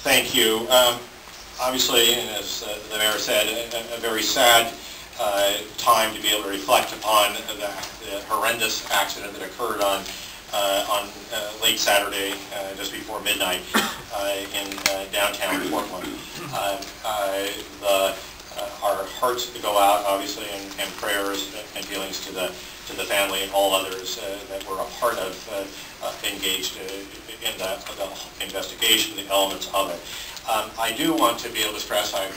Thank you. Obviously, and as the mayor said, a very sad time to be able to reflect upon the horrendous accident that occurred on late Saturday, just before midnight, in downtown Portland. Our hearts go out, obviously, and prayers and feelings to the family and all others that were a part of engaged in the investigation, the elements of it. I do want to be able to stress, I've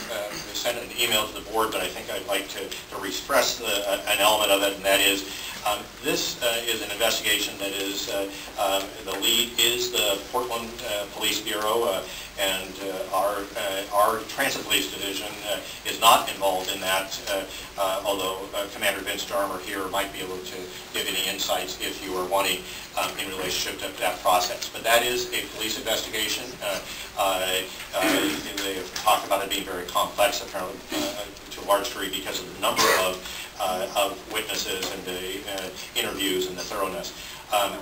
sent an email to the board, but I think I'd like to re-stress an element of it, and that is this is an investigation that is, the lead is the Portland Police Bureau, and our Transit Police Division is not involved in that, although Commander Vince Jarmer here might be able to give any insights if you are wanting in relationship to that process. But that is a police investigation. They have talked about it being very complex, apparently, to a large degree because of the number of witnesses and the interviews and the thoroughness.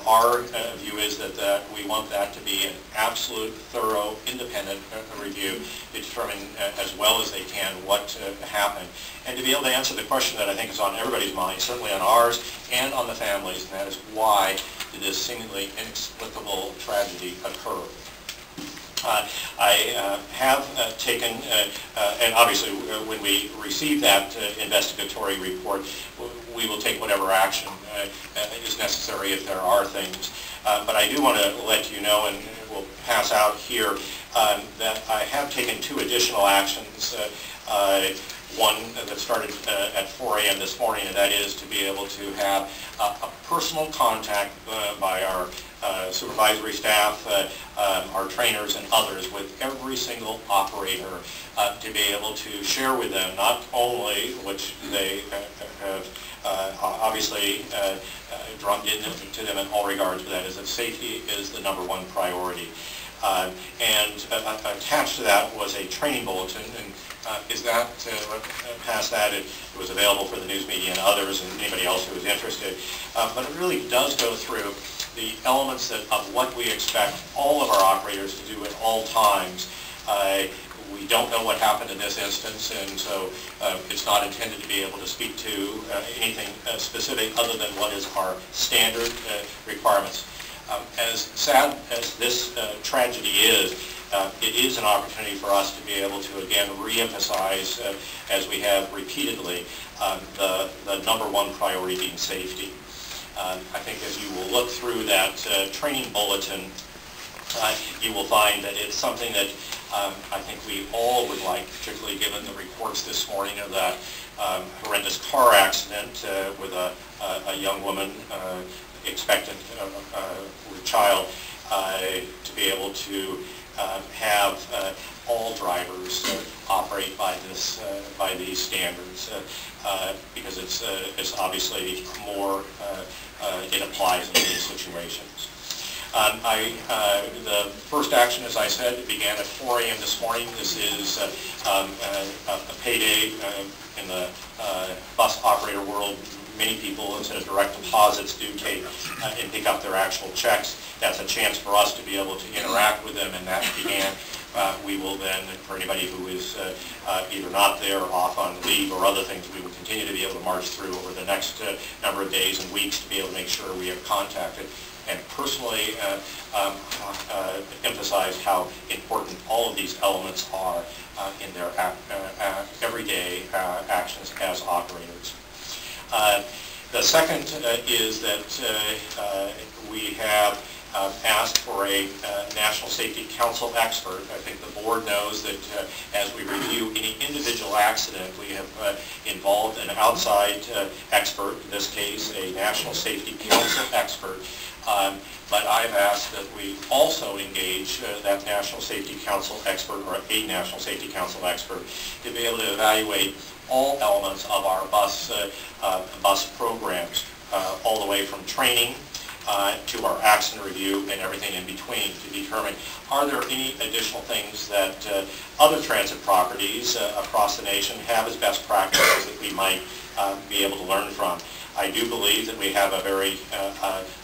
Our view is that we want that to be an absolute, thorough, independent review to determine as well as they can what happened, and to be able to answer the question that I think is on everybody's mind, certainly on ours and on the families, and that is why did this seemingly inexplicable tragedy occur? I have taken, and obviously when we receive that investigatory report, we will take whatever action is necessary if there are things. But I do want to let you know, and we'll pass out here, that I have taken 2 additional actions. One that started at 4 a.m. this morning, and that is to be able to have a personal contact by our supervisory staff, our trainers and others with every single operator to be able to share with them not only which they have obviously drummed into them in all regards, but that is that safety is the #1 priority. And attached to that was a training bulletin, and past that, it was available for the news media and others and anybody else who was interested. But it really does go through the elements of what we expect all of our operators to do at all times. We don't know what happened in this instance, and so it's not intended to be able to speak to anything specific other than what is our standard requirements. As sad as this tragedy is, it is an opportunity for us to be able to again re-emphasize, as we have repeatedly, the #1 priority being safety. I think as you will look through that training bulletin, you will find that it's something that I think we all would like, particularly given the reports this morning of that horrendous car accident with a young woman expectant with a child, to be able to have all drivers operate by these standards, because it's obviously more it applies in these situations. The first action, as I said, it began at 4 a.m. this morning. This is a payday in the bus operator world. Many people, instead of direct deposits, do take and pick up their actual checks. That's a chance for us to be able to interact with them, and that began. We will then, for anybody who is either not there or off on leave or other things, we will continue to be able to march through over the next number of days and weeks to be able to make sure we have contacted and personally emphasize how important all of these elements are in their everyday actions as operators. The second is that we have asked for a National Safety Council expert. I think the board knows that as we review any individual accident, we have involved an outside expert, in this case a National Safety Council expert. But I've asked that we also engage that National Safety Council expert, or a National Safety Council expert, to be able to evaluate all elements of our bus programs, all the way from training to our accident review and everything in between, to determine are there any additional things that other transit properties across the nation have as best practices that we might be able to learn from. I do believe that we have a very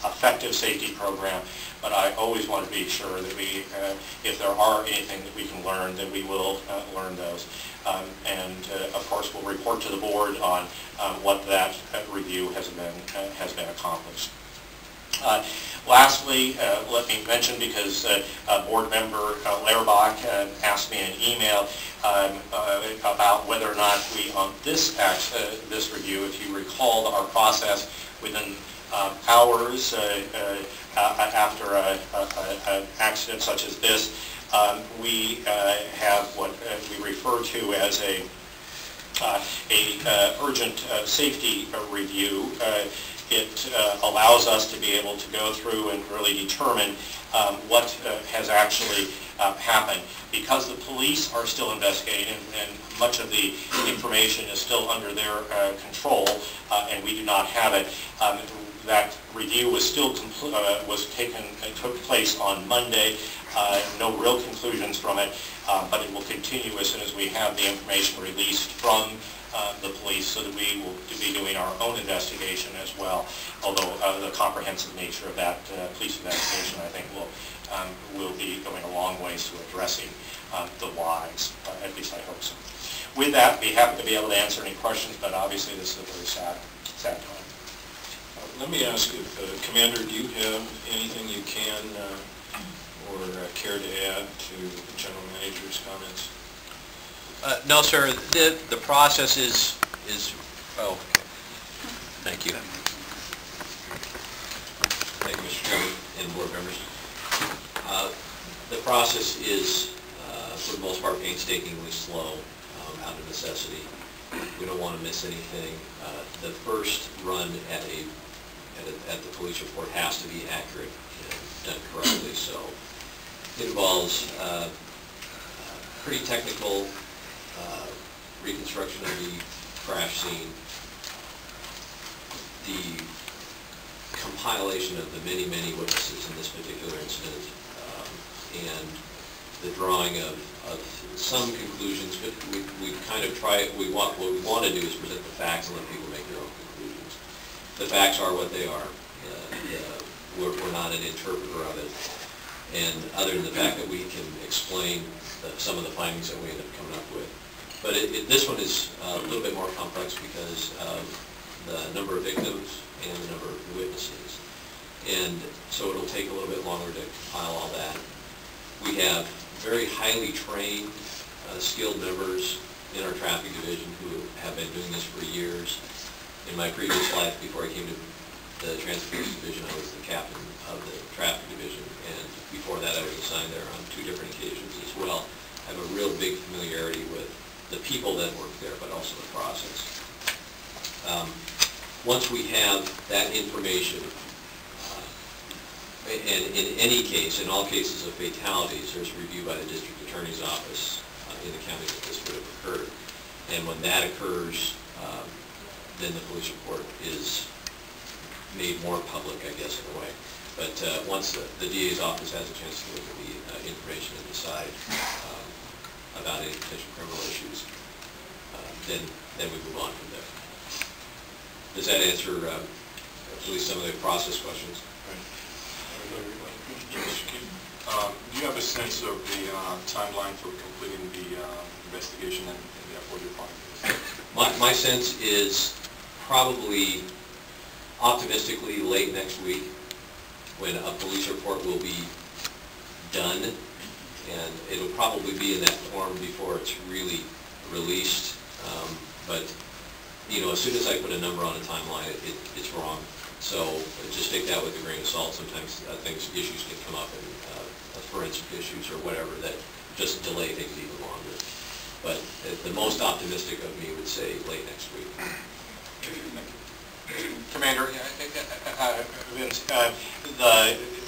effective safety program, but I always want to be sure that we, if there are anything that we can learn, that we will learn those. And of course, we'll report to the board on what that review has been accomplished. Lastly, let me mention, because board member Lehrbach asked me in an email about whether or not we, on this review, if you recall our process, within hours after an accident such as this, we have what we refer to as a urgent safety review. It allows us to be able to go through and really determine what has actually happened. Because the police are still investigating and much of the information is still under their control, and we do not have it, that review was still took place on Monday. No real conclusions from it, but it will continue as soon as we have the information released from the police, so that we will be doing our own investigation as well. Although the comprehensive nature of that police investigation, I think, will be going a long ways to addressing the whys. At least I hope so. With that, be happy to be able to answer any questions, but obviously this is a very sad time. Let me ask you, Commander, do you have anything you can or care to add to the General Manager's comments? No, sir. The process is oh, okay. Thank you. Thank you, Mr. Chairman and board members. The process is, for the most part, painstakingly slow, out of necessity. We don't want to miss anything. The first run at the police report has to be accurate and done correctly. So it involves pretty technical reconstruction of the crash scene, the compilation of the many witnesses in this particular incident, and the drawing of some conclusions, but we kind of try it. What we want to do is present the facts and let people make their own conclusions. The facts are what they are. We're not an interpreter of it, and other than the fact that we can explain some of the findings that we end up coming up with. But this one is a little bit more complex because of the number of victims and the number of witnesses. And so it'll take a little bit longer to compile all that. We have very highly trained, skilled members in our traffic division who have been doing this for years. In my previous life, before I came to the transportation division, I was the captain of the traffic division. And before that, I was assigned there on 2 different occasions as well. I have a real big familiarity with the people that work there, but also the process. Once we have that information, and in any case, in all cases of fatalities, there's review by the district attorney's office in the county that this would have occurred. And when that occurs, then the police report is made more public, I guess, in a way. But once the DA's office has a chance to look at the information and decide about any potential criminal issues, then we move on from there. Does that answer at least some of the process questions? Do you have a sense of the timeline for completing the investigation and therefore your findings? My sense is probably optimistically late next week when a police report will be done, and it'll probably be in that form before it's really released. But you know, as soon as I put a number on a timeline, it's wrong. So just take that with a grain of salt. Sometimes issues can come up, and forensic issues or whatever that just delay things even longer. But the most optimistic of me would say late next week. Commander, Vince,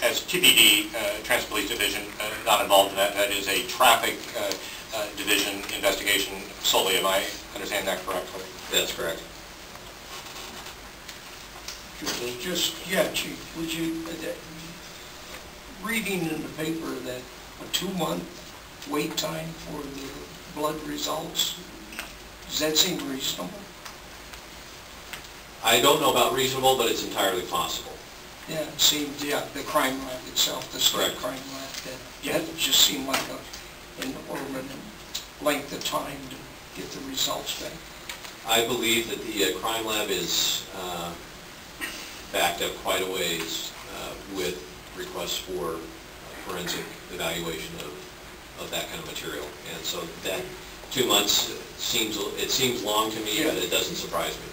as TPD, Trans Police Division, not involved in that, that is a traffic division investigation solely. Am I understanding that correctly? That's correct. Chief, would you, reading in the paper that a 2-month wait time for the blood results, does that seem reasonable? I don't know about reasonable, but it's entirely possible. Yeah, it seemed, yeah, the crime lab itself, the state Correct. crime lab, that just seemed like an inordinate length of time to get the results back. I believe that the crime lab is backed up quite a ways with requests for forensic evaluation of that kind of material. And so that 2 months seems long to me, but it doesn't surprise me.